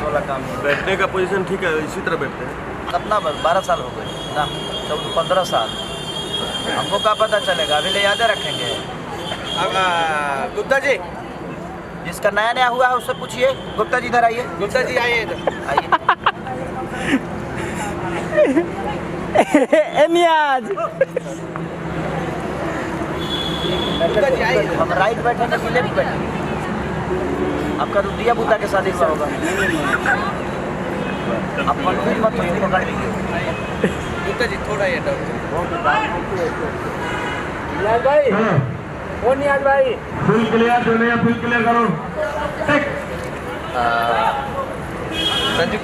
वाला काम नहीं। बैठने का पोजीशन ठीक है, इसी तरह बैठते हैं। कितना 12 साल हो गए ना, 15 साल। हमको क्या पता चलेगा, अभी ले याद रखेंगे। अब गुप्ता जी, जिसका नया नया हुआ है उससे पूछिए। गुप्ता जी इधर आइए। गुप्ता जी आइए इधर। आइए। नियाज गुप्ता जी आइए। हम राइट बैठेंगे कि लेफ्ट बैठेंगे? आपका तो दिया बुद्धा के साथ ही हुआ होगा। आप कंफ्यूज मत होइए, पकड़ लीजिए। गुप्ता जी थोड़ा ये नियाज भाई, ओ नियाज भाई, फुल क्लियर दोनों, फुल क्लियर करो। संजू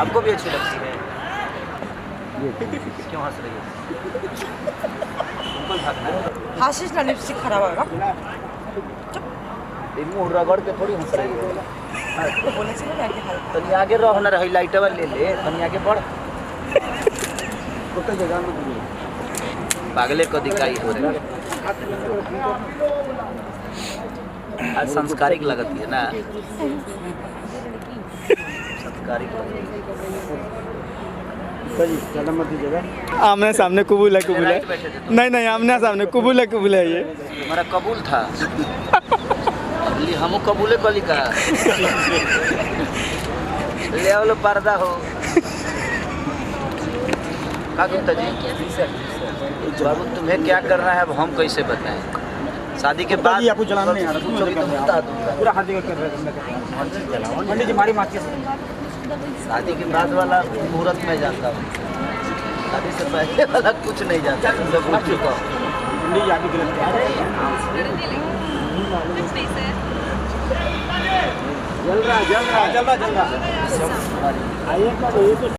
आपको भी अच्छी लगती है? क्यों हंस रही है? सिंपल भागना। आशीष ना लिपस्टिक खराब होगा। मुँह रगड़ के थोड़ी हंस रही है। बोले से ना आगे हाल। तनी आगे रहो ना, रही लाइटवा ले ले, तनी आगे बढ़। पागले को दिखाई हो रही है। आज संस्कारिक लगती है ना, संस्कारिक लगती है। आमने सामने कबूल है, कबूल है। नहीं नहीं, आमने सामने कबूल है ये। हमारा कबूल था। हम कबूले कली का ले आओ लो, पर्दा हो का गुप्ता जी? बाबू तुम्हें क्या करना है अब हम कैसे बताएं? शादी के बाद आपको जलाना नहीं आ रहा, तुम लोग तो बता दूंगा। पूरा हाथ कर रहे हैं। पंडित जी मारी मार के शादी के बाद वाला मुहूर्त में जानता हूँ, शादी से पहले वाला कुछ नहीं जानता। तुम लोग पूछ चुका हो। पंडित जी आगे गलत जल रहा। आइए